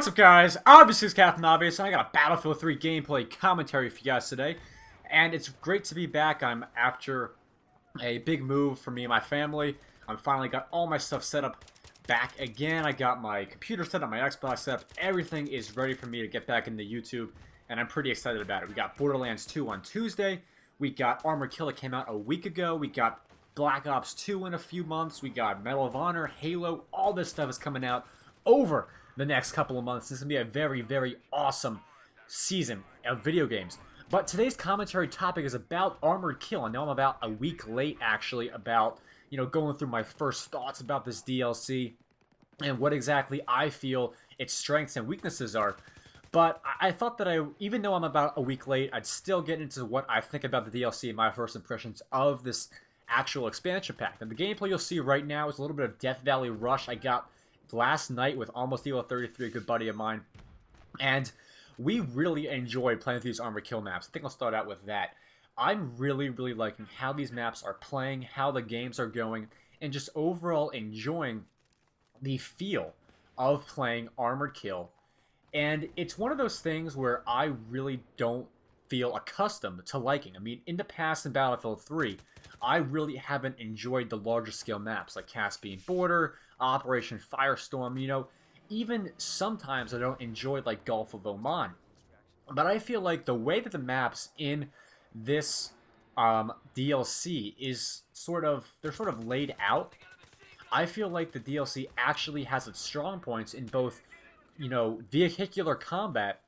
What's up, guys? Obviously, it's Captain Obvious, and I got a Battlefield 3 gameplay commentary for you guys today. And it's great to be back. I'm after a big move for me and my family. I'm finally got all my stuff set up back again. I got my computer set up, my Xbox set up. Everything is ready for me to get back into YouTube, and I'm pretty excited about it. We got Borderlands 2 on Tuesday. We got Armored Kill that came out a week ago. We got Black Ops 2 in a few months. We got Medal of Honor, Halo. All this stuff is coming out over the next couple of months. This is going to be a very, very awesome season of video games. But today's commentary topic is about Armored Kill. I know I'm about a week late, actually, about, going through my first thoughts about this DLC and what exactly I feel its strengths and weaknesses are. But I thought that even though I'm about a week late, I'd still get into what I think about the DLC and my first impressions of this actual expansion pack. And the gameplay you'll see right now is a little bit of Death Valley Rush. I got last night with Almost Evil 33, a good buddy of mine, and we really enjoyed playing through these Armored Kill maps. I think I'll start out with that. I'm really, really liking how these maps are playing, how the games are going, and just overall enjoying the feel of playing Armored Kill. And it's one of those things where I really don't feel accustomed to liking. I mean, in the past in Battlefield 3, I really haven't enjoyed the larger scale maps like Caspian Border, Operation Firestorm, even sometimes I don't enjoy like Gulf of Oman. But I feel like the way that the maps in this DLC is they're sort of laid out. I feel like the DLC actually has its strong points in both, vehicular combat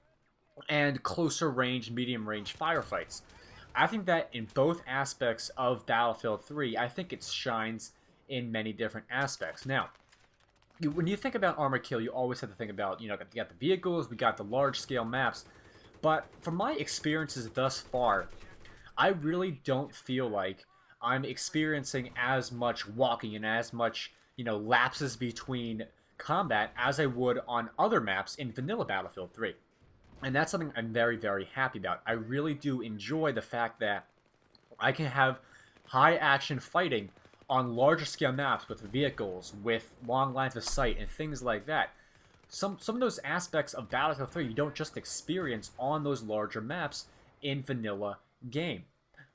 and closer range, medium range firefights. I think that in both aspects of Battlefield 3, I think it shines in many different aspects. Now, when you think about Armored Kill, you always have to think about, you got the vehicles, we got the large-scale maps, but from my experiences thus far, I really don't feel like I'm experiencing as much walking and as much, lapses between combat as I would on other maps in vanilla Battlefield 3. And that's something I'm very, very happy about. I really do enjoy the fact that I can have high-action fighting on larger scale maps with vehicles, with long lines of sight, and things like that. Some of those aspects of Battlefield 3 you don't just experience on those larger maps in vanilla game.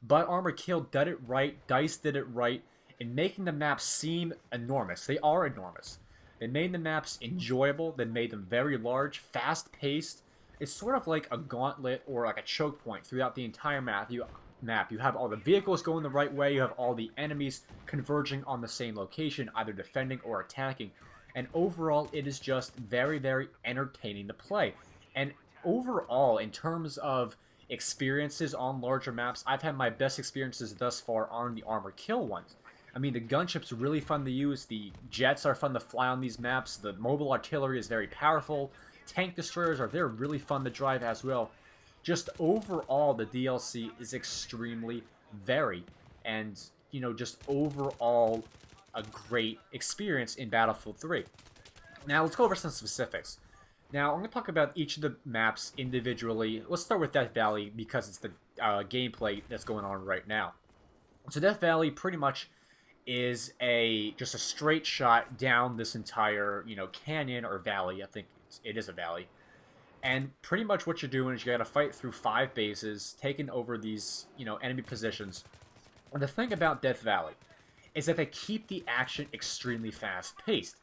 But Armored Kill did it right, DICE did it right, in making the maps seem enormous. They are enormous. They made the maps enjoyable, they made them very large, fast-paced. It's sort of like a gauntlet or like a choke point throughout the entire map. You have all the vehicles going the right way, you have all the enemies converging on the same location, either defending or attacking. And overall, it is just very, very entertaining to play. And overall, in terms of experiences on larger maps, I've had my best experiences thus far on the Armored Kill ones. I mean, the gunship's really fun to use, the jets are fun to fly on these maps, the mobile artillery is very powerful, tank destroyers they're really fun to drive as well. Just overall, the DLC is extremely varied and, just overall a great experience in Battlefield 3. Now, let's go over some specifics. Now, I'm going to talk about each of the maps individually. Let's start with Death Valley because it's the gameplay that's going on right now. So Death Valley pretty much is just a straight shot down this entire, canyon or valley. I think it is a valley. And pretty much what you're doing is you got to fight through 5 bases, taking over these, enemy positions. And the thing about Death Valley is that they keep the action extremely fast-paced.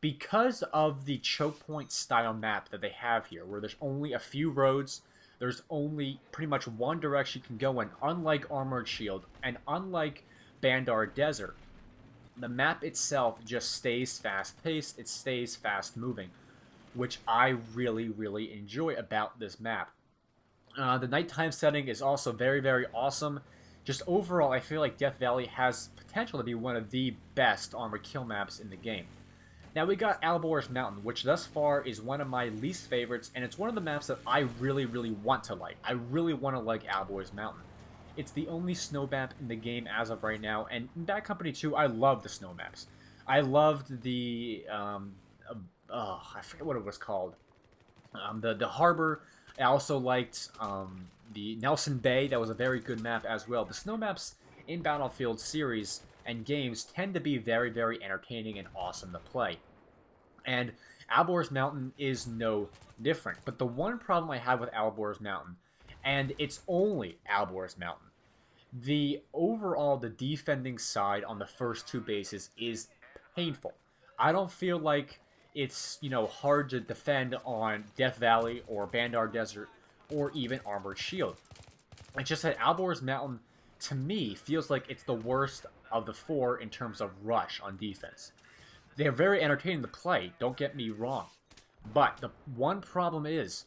Because of the choke point style map that they have here, where there's only a few roads, there's only pretty much one direction you can go in, unlike Armored Shield, and unlike Bandar Desert, the map itself just stays fast-paced, it stays fast-moving, which I really, really enjoy about this map. The nighttime setting is also very, very awesome. Just overall, I feel like Death Valley has potential to be one of the best Armored Kill maps in the game. Now we got Alborz Mountain, which thus far is one of my least favorites, and it's one of the maps that I really, really want to like. I really want to like Alborz Mountain. It's the only snow map in the game as of right now, and in Bad Company 2, I love the snow maps. I loved the, I forget what it was called. The harbor. I also liked the Nelson Bay. That was a very good map as well. The snow maps in Battlefield series and games tend to be very, very entertaining and awesome to play. And Alborz Mountain is no different. But the one problem I have with Alborz Mountain, and it's only Alborz Mountain, the defending side on the first two bases is painful. I don't feel like it's, hard to defend on Death Valley or Bandar Desert or even Armored Shield. It's just that Alborz Mountain, to me, feels like it's the worst of the four in terms of rush on defense. They're very entertaining to play, don't get me wrong. But the one problem is,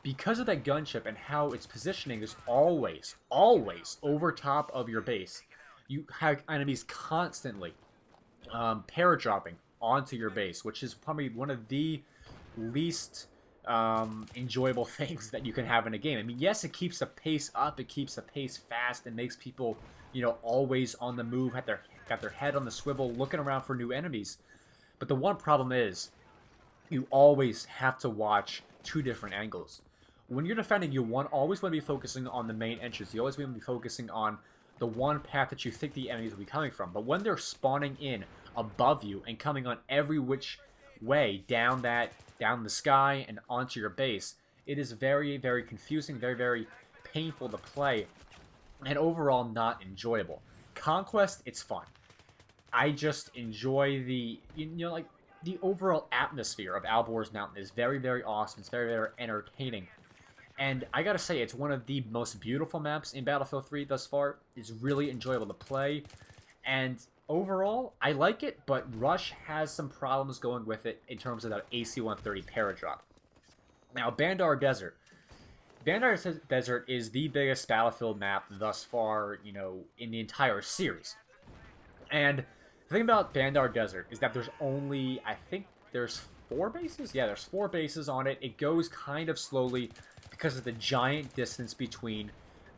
because of that gunship and how its positioning is always over top of your base, you have enemies constantly paradropping onto your base, which is probably one of the least enjoyable things that you can have in a game. I mean, yes, it keeps the pace up, it keeps the pace fast, and makes people, always on the move, got their head on the swivel, looking around for new enemies. But the one problem is, you always have to watch two different angles. When you're defending, you always want to be focusing on the main entrance. You always want to be focusing on the one path that you think the enemies will be coming from. But when they're spawning in above you and coming on every which way down the sky and onto your base, it is very, very confusing, very, very painful to play, and overall not enjoyable. Conquest, it's fun. I just enjoy the overall atmosphere of Alborz Mountain is very, very awesome. It's very, very entertaining. And I gotta say, it's one of the most beautiful maps in Battlefield 3 thus far. It's really enjoyable to play. And overall, I like it, but Rush has some problems going with it in terms of that AC-130 paradrop. Now, Bandar Desert. Bandar Desert is the biggest Battlefield map thus far, in the entire series. And the thing about Bandar Desert is that there's only, I think there's 4 bases? Yeah, there's 4 bases on it. It goes kind of slowly because of the giant distance between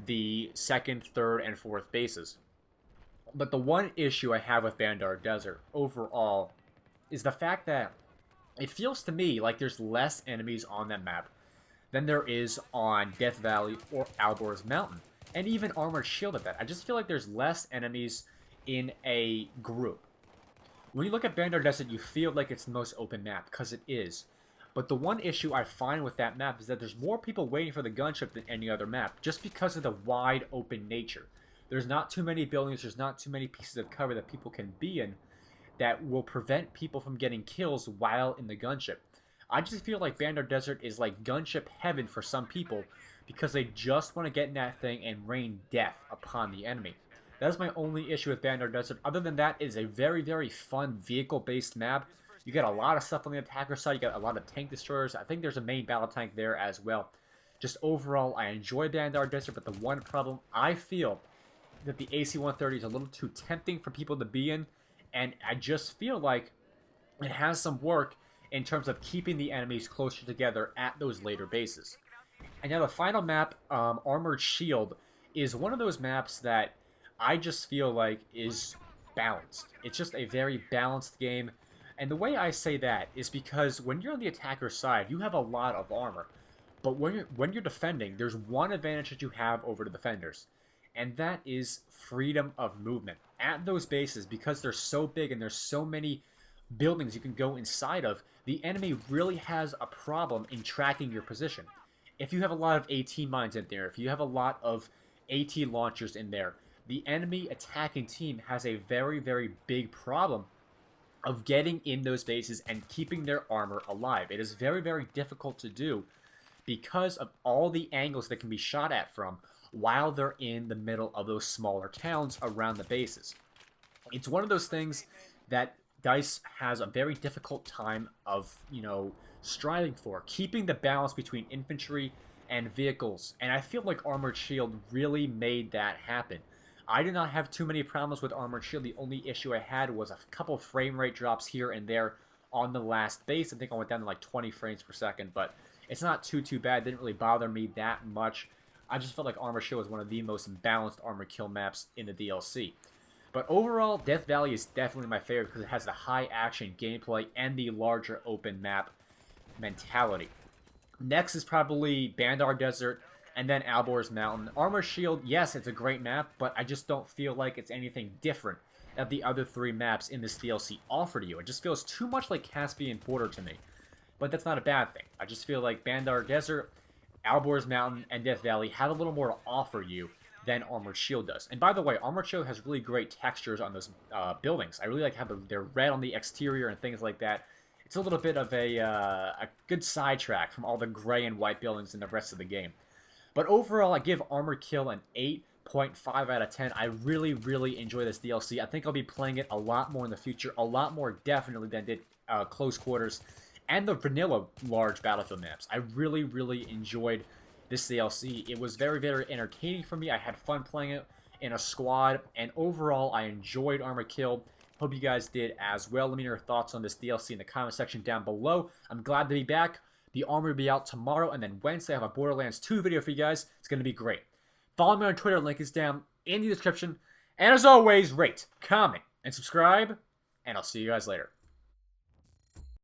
the 2nd, 3rd, and 4th bases. But the one issue I have with Bandar Desert overall is the fact that it feels to me like there's less enemies on that map than there is on Death Valley or Alborz Mountain. And even Armored Shield at that. I just feel like there's less enemies in a group. When you look at Bandar Desert, you feel like it's the most open map, because it is. But the one issue I find with that map is that there's more people waiting for the gunship than any other map, just because of the wide open nature. There's not too many buildings, there's not too many pieces of cover that people can be in that will prevent people from getting kills while in the gunship. I just feel like Bandar Desert is like gunship heaven for some people, because they just want to get in that thing and rain death upon the enemy. That is my only issue with Bandar Desert. Other than that, it is a very, very fun vehicle-based map. You get a lot of stuff on the attacker side. You got a lot of tank destroyers. I think there's a main battle tank there as well. Just overall, I enjoy Bandar Desert, but the one problem, I feel that the AC-130 is a little too tempting for people to be in, and I just feel like it has some work in terms of keeping the enemies closer together at those later bases. And now the final map, Armored Shield, is one of those maps that I just feel like is balanced. It's just a very balanced game. And the way I say that is because when you're on the attacker side, you have a lot of armor. But when you're defending, there's one advantage that you have over the defenders. And that is freedom of movement. At those bases, because they're so big and there's so many buildings you can go inside of, the enemy really has a problem in tracking your position. If you have a lot of AT mines in there, if you have a lot of AT launchers in there, the enemy attacking team has a very, very big problem of getting in those bases and keeping their armor alive. It is very, very difficult to do because of all the angles that can be shot at from while they're in the middle of those smaller towns around the bases. It's one of those things that DICE has a very difficult time of, striving for, keeping the balance between infantry and vehicles. And I feel like Armored Shield really made that happen. I did not have too many problems with Armored Shield. The only issue I had was a couple frame rate drops here and there on the last base. I think I went down to like 20 frames per second, but it's not too bad. It didn't really bother me that much. I just felt like Armored Shield was one of the most balanced armor kill maps in the DLC. But overall, Death Valley is definitely my favorite because it has the high action gameplay and the larger open map mentality. Next is probably Bandar Desert, and then Alborz Mountain. Armored Shield, yes, it's a great map, but I just don't feel like it's anything different that the other 3 maps in this DLC offer to you. It just feels too much like Caspian Border to me. but that's not a bad thing. I just feel like Bandar Desert, Alborz Mountain, and Death Valley have a little more to offer you than Armored Shield does. And by the way, Armored Shield has really great textures on those buildings. I really like how they're red on the exterior and things like that. It's a little bit of a good sidetrack from all the gray and white buildings in the rest of the game. But overall, I give Armored Kill an 8.5 out of 10. I really, really enjoy this DLC. I think I'll be playing it a lot more in the future, a lot more definitely than did Close Quarters and the vanilla large battlefield maps. I really, really enjoyed this DLC. It was very, very entertaining for me. I had fun playing it in a squad, and overall, I enjoyed Armored Kill. Hope you guys did as well. Let me know your thoughts on this DLC in the comment section down below. I'm glad to be back. The armor will be out tomorrow, and then Wednesday I have a Borderlands 2 video for you guys. It's going to be great. Follow me on Twitter. Link is down in the description. And as always, rate, comment, and subscribe, and I'll see you guys later.